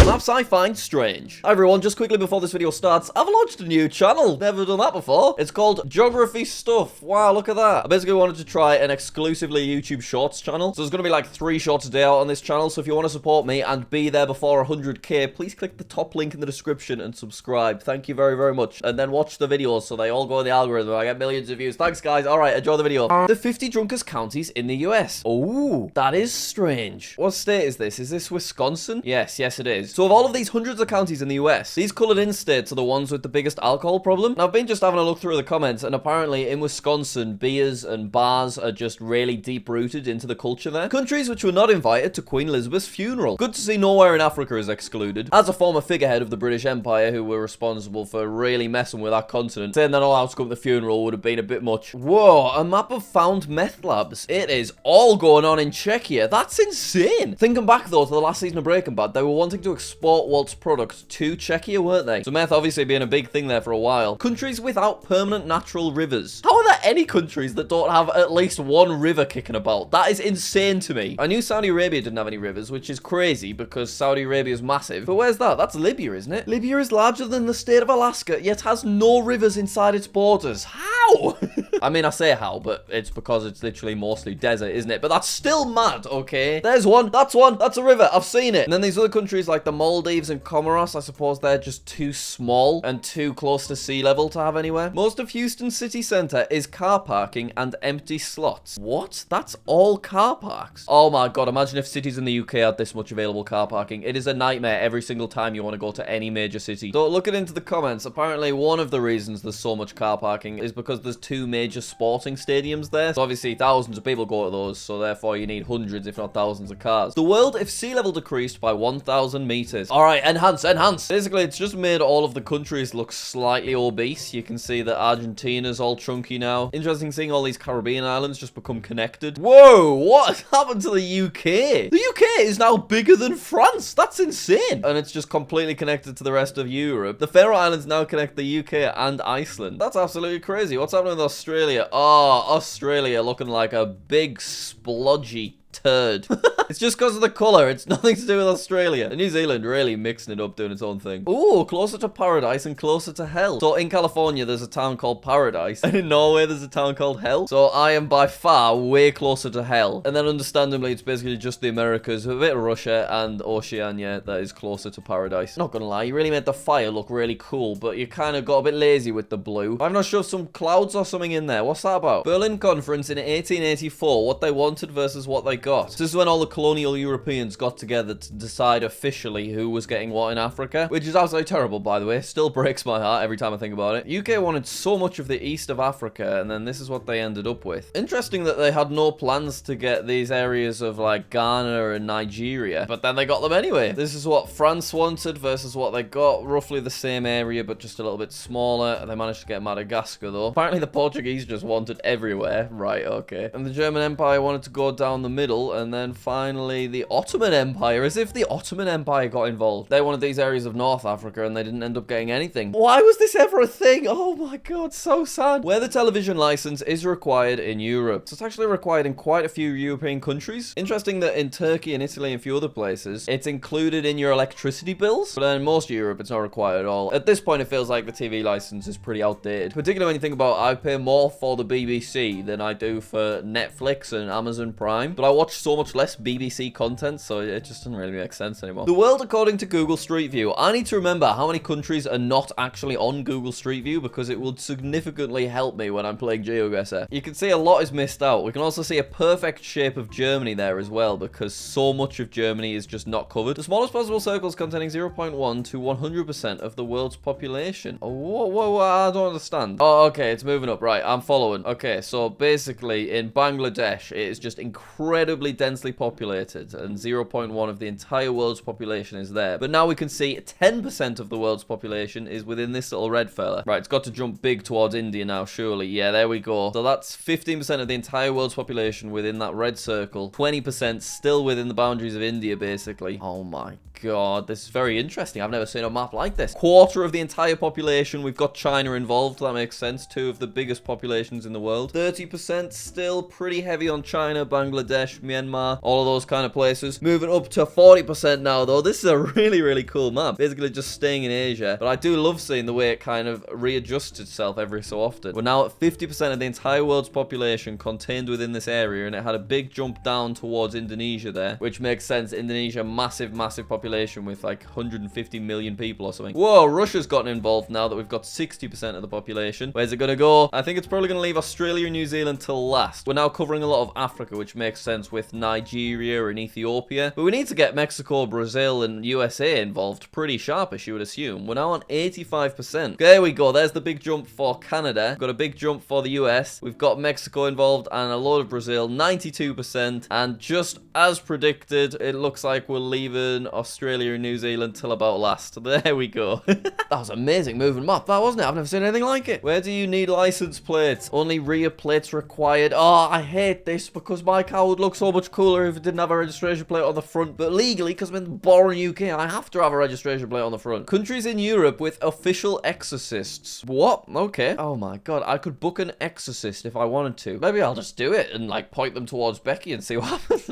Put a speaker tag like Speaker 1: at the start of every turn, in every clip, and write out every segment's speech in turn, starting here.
Speaker 1: maps I find strange. Hi everyone, just quickly before this video starts, I've launched a new channel. Never done that before. It's called Geography Stuff. Wow, look at that. I basically wanted to try an exclusively YouTube Shorts channel. So there's going to be like 3 shorts a day out on this channel. So if you want to support me and be there before 100k, please click the top link in the description and subscribe. Thank you very, very much. And then watch the videos so they all go in the algorithm. I get millions of views. Thanks, guys. All right, enjoy the video. The 50 drunkest counties in the US. Oh, that is strange. What state is this? Is this Wisconsin? Yes, it is. So of all of these hundreds of counties in the US, these colored in states are the ones with the biggest alcohol problem. Now, I've been just having a look through the comments, and apparently in Wisconsin, beers and bars are just really deep-rooted into the culture there. Countries which were not invited to Queen Elizabeth's funeral. Good to see nowhere in Africa is excluded. As a former figurehead of the British Empire who were responsible for really messing with that continent, saying that all out to come to the funeral would have been a bit much. Whoa, a map of found meth labs. It is all going on in Czechia. That's insane. Thinking back though to the last season of Breaking Bad, they were wanting to export Walt's products to Czechia, weren't they? So meth obviously being a big thing there for a while. Countries without permanent natural rivers. How are there any countries that don't have at least one river kicking about? That is insane to me. I knew Saudi Arabia didn't have any rivers, which is crazy because Saudi Arabia is massive. But where's that? That's Libya, isn't it? Libya is larger than the state of Alaska, yet has no rivers inside its borders. How? I mean, I say how, but it's because it's literally mostly desert, isn't it? But that's still mad, okay? There's one. That's one. That's a river. I've seen it. And then these other countries like the Maldives and Comoros, I suppose they're just too small and too close to sea level to have anywhere. Most of Houston city center is car parking and empty slots. What? That's all car parks? Oh my god, imagine if cities in the UK had this much available car parking. It is a nightmare every single time you want to go to any major city. So looking into the comments, apparently one of the reasons there's so much car parking is because there's 2 major sporting stadiums there. So obviously thousands of people go to those, so therefore you need hundreds if not thousands of cars. The world if sea level decreased by 1,000 meters. Alright, enhance. Basically it's just made all of the countries look slightly obese. You can see that Argentina's all chunky now. Interesting seeing all these Caribbean islands just become connected. Whoa, what happened to the UK? The UK is now bigger than France. That's insane. And it's just completely connected to the rest of Europe. The Faroe Islands now connect the UK and Iceland. That's absolutely crazy. What's happening with Australia? Oh, Australia looking like a big splodgy turd. It's just because of the colour. It's nothing to do with Australia. And New Zealand really mixing it up, doing its own thing. Ooh, closer to paradise and closer to hell. So in California, there's a town called Paradise. And in Norway, there's a town called Hell. So I am by far way closer to hell. And then understandably, it's basically just the Americas, a bit of Russia and Oceania that is closer to paradise. Not gonna lie, you really made the fire look really cool, but you kind of got a bit lazy with the blue. I'm not sure, some clouds or something in there. What's that about? Berlin Conference in 1884, what they wanted versus what they got. So this is when all the colonial Europeans got together to decide officially who was getting what in Africa, which is absolutely terrible, by the way. Still breaks my heart every time I think about it. UK wanted so much of the east of Africa, and then this is what they ended up with. Interesting that they had no plans to get these areas of like Ghana and Nigeria, but then they got them anyway. This is what France wanted versus what they got. Roughly the same area, but just a little bit smaller. They managed to get Madagascar though. Apparently the Portuguese just wanted everywhere. Right, okay. And the German Empire wanted to go down the middle, and then finally the Ottoman Empire, as if the Ottoman Empire got involved. They wanted these areas of North Africa and they didn't end up getting anything. Why was this ever a thing? Oh my god, so sad. Where the television license is required in Europe. So it's actually required in quite a few European countries. Interesting that in Turkey and Italy and a few other places, it's included in your electricity bills, but in most of Europe, it's not required at all. At this point, it feels like the TV license is pretty outdated. Particularly when you think about I pay more for the BBC than I do for Netflix and Amazon Prime, but I watch so much less BBC content, so it just doesn't really make sense anymore. The world according to Google Street View. I need to remember how many countries are not actually on Google Street View because it would significantly help me when I'm playing Geoguessr. You can see a lot is missed out. We can also see a perfect shape of Germany there as well because so much of Germany is just not covered. The smallest possible circles containing 0.1 to 100% of the world's population. Oh, whoa, I don't understand. Oh, okay, it's moving up. Right, I'm following. Okay, so basically in Bangladesh, it is just incredibly densely populated, and 0.1 of the entire world's population is there. But now we can see 10% of the world's population is within this little red fella. Right, it's got to jump big towards India now, surely. Yeah, there we go. So that's 15% of the entire world's population within that red circle. 20% still within the boundaries of India, basically. Oh my god, this is very interesting. I've never seen a map like this. Quarter of the entire population. We've got China involved. That makes sense. 2 of the biggest populations in the world. 30% still pretty heavy on China, Bangladesh, Myanmar. All of those kind of places. Moving up to 40% now, though. This is a really, really cool map. Basically just staying in Asia. But I do love seeing the way it kind of readjusts itself every so often. We're now at 50% of the entire world's population contained within this area, and it had a big jump down towards Indonesia there, which makes sense. Indonesia, massive, massive population with like 150 million people or something. Whoa, Russia's gotten involved now that we've got 60% of the population. Where's it gonna go? I think it's probably gonna leave Australia and New Zealand till last. We're now covering a lot of Africa, which makes sense with Nigeria and Ethiopia. But we need to get Mexico, Brazil, and USA involved pretty sharpish, you would assume. We're now on 85%. There we go. There's the big jump for Canada. We've got a big jump for the US. We've got Mexico involved and a load of Brazil, 92%. And just as predicted, it looks like we're leaving Australia and New Zealand till about last. There we go. That was an amazing moving map, that wasn't it? I've never seen anything like it. Where do you need license plates? Only rear plates required. Oh, I hate this because my car would look so much cooler if it didn't have a registration plate on the front. But legally, because I'm in the boring UK, I have to have a registration plate on the front. Countries in Europe with official exorcists. What? Okay. Oh my god, I could book an exorcist if I wanted to. Maybe I'll just do it and like point them towards Becky and see what happens.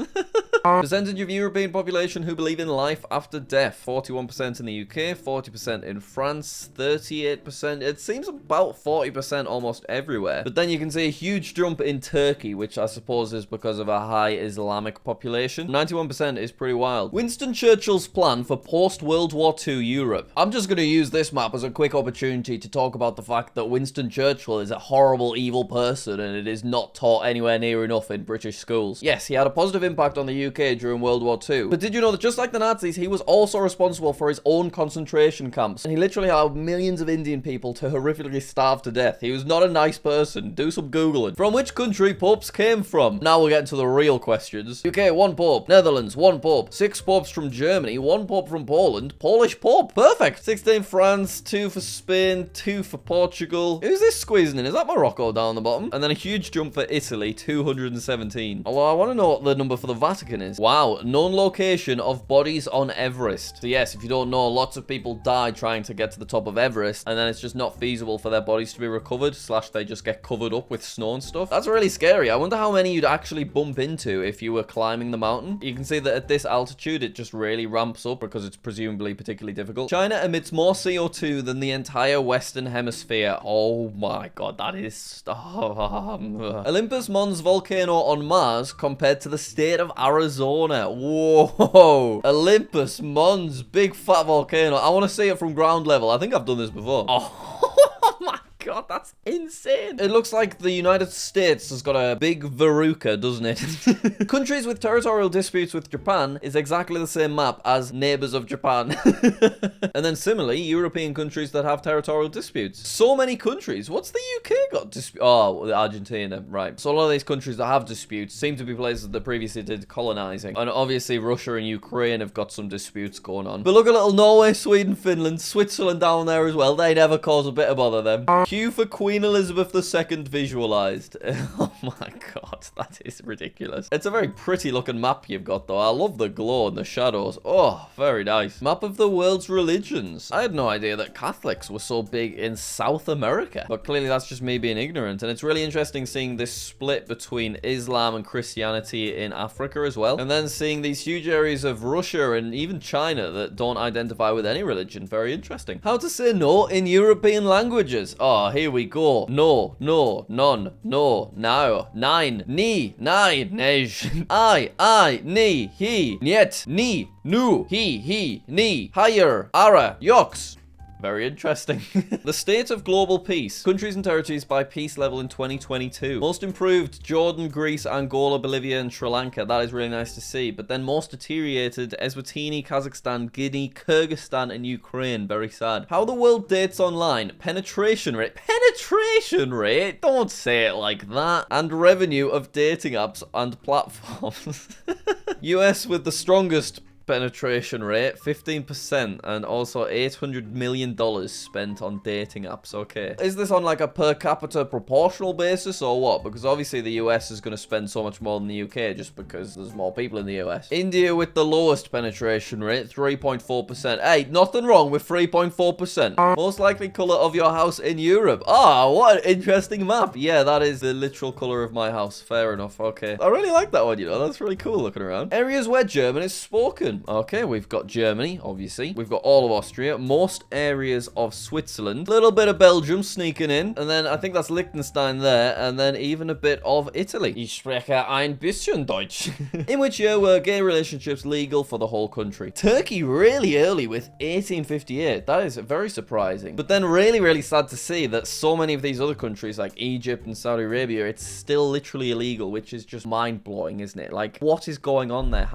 Speaker 1: Percentage of European population who believe in life after death. 41% in the UK, 40% in France, 38%. It seems about 40% almost everywhere. But then you can see a huge jump in Turkey, which I suppose is because of a high Islamic population. 91% is pretty wild. Winston Churchill's plan for post-World War II Europe. I'm just going to use this map as a quick opportunity to talk about the fact that Winston Churchill is a horrible, evil person and it is not taught anywhere near enough in British schools. Yes, he had a positive impact on the UK during World War II. But did you know that just like the Nazis, he was also responsible for his own concentration camps? And he literally allowed millions of Indian people to horrifically starve to death. He was not a nice person. Do some Googling. From which country popes came from? Now we'll get into the real questions. UK, 1 pope. Netherlands, 1 pope. 6 popes from Germany, 1 pope from Poland. Polish pope. Perfect. 16 France, 2 for Spain, 2 for Portugal. Who's this squeezing in? Is that Morocco down the bottom? And then a huge jump for Italy, 217. Although I want to know what the number for the Vatican is. Wow, known location of bodies on Everest. So yes, if you don't know, lots of people die trying to get to the top of Everest, and then it's just not feasible for their bodies to be recovered, / they just get covered up with snow and stuff. That's really scary. I wonder how many you'd actually bump into if you were climbing the mountain. You can see that at this altitude, it just really ramps up because it's presumably particularly difficult. China emits more CO2 than the entire Western Hemisphere. Oh my god, that is... Olympus Mons volcano on Mars compared to the state of Arizona. Whoa. Olympus Mons, big fat volcano. I want to see it from ground level. I think I've done this before. Oh my god, that's insane. It looks like the United States has got a big verruca, doesn't it? Countries with territorial disputes with Japan is exactly the same map as neighbors of Japan. And then similarly, European countries that have territorial disputes. So many countries. What's the UK got disputes? Oh, Argentina, right. So a lot of these countries that have disputes seem to be places that previously did colonizing. And obviously Russia and Ukraine have got some disputes going on. But look at little Norway, Sweden, Finland, Switzerland down there as well. They never cause a bit of bother them. Q for Queen Elizabeth II visualized. Oh my god, that is ridiculous. It's a very pretty looking map you've got though. I love the glow and the shadows. Oh, very nice. Map of the world's religions. I had no idea that Catholics were so big in South America. But clearly that's just me being ignorant. And it's really interesting seeing this split between Islam and Christianity in Africa as well. And then seeing these huge areas of Russia and even China that don't identify with any religion. Very interesting. How to say no in European languages. Oh, here we go. No, no, none, no, now, nine, ni, nine, nej, I, ni, he, niet, ni, nu, he, ni, higher, ara, yoks. Very interesting. The state of global peace. Countries and territories by peace level in 2022. Most improved, Jordan, Greece, Angola, Bolivia, and Sri Lanka. That is really nice to see. But then most deteriorated, Eswatini, Kazakhstan, Guinea, Kyrgyzstan, and Ukraine. Very sad. How the world dates online. Penetration rate. Penetration rate? Don't say it like that. And revenue of dating apps and platforms. US with the strongest penetration rate, 15%, and also $800 million spent on dating apps. Okay. Is this on like a per capita proportional basis or what? Because obviously the US is going to spend so much more than the UK just because there's more people in the US. India with the lowest penetration rate, 3.4%. Hey, nothing wrong with 3.4%. Most likely color of your house in Europe. Ah, what an interesting map. Yeah, that is the literal color of my house. Fair enough. Okay. I really like that one, you know. That's really cool looking around. Areas where German is spoken. Okay, we've got Germany, obviously. We've got all of Austria. Most areas of Switzerland. A little bit of Belgium sneaking in. And then I think that's Liechtenstein there. And then even a bit of Italy. Ich spreche ein bisschen Deutsch. In which year were gay relationships legal for the whole country? Turkey really early with 1858. That is very surprising. But then really, really sad to see that so many of these other countries like Egypt and Saudi Arabia, it's still literally illegal, which is just mind-blowing, isn't it? Like, what is going on there?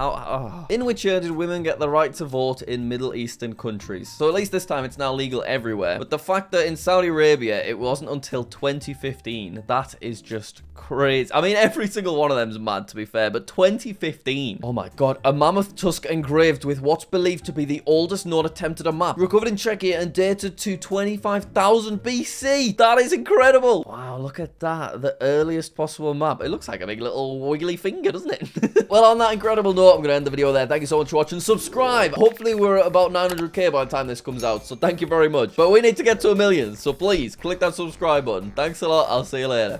Speaker 1: In which year did women get the right to vote in Middle Eastern countries? So at least this time it's now legal everywhere. But the fact that in Saudi Arabia it wasn't until 2015, that is just crazy. I mean, every single one of them is mad, to be fair, but 2015. Oh my god, a mammoth tusk engraved with what's believed to be the oldest known attempt at a map, recovered in Czechia and dated to 25,000 BC. That is incredible. Wow, look at that. The earliest possible map. It looks like a big little wiggly finger, doesn't it? Well, on that incredible note, I'm going to end the video there. Thank you so much for watching. Subscribe. Hopefully, we're at about 900k by the time this comes out, so thank you very much. But we need to get to 1 million, so please click that subscribe button. Thanks a lot. I'll see you later.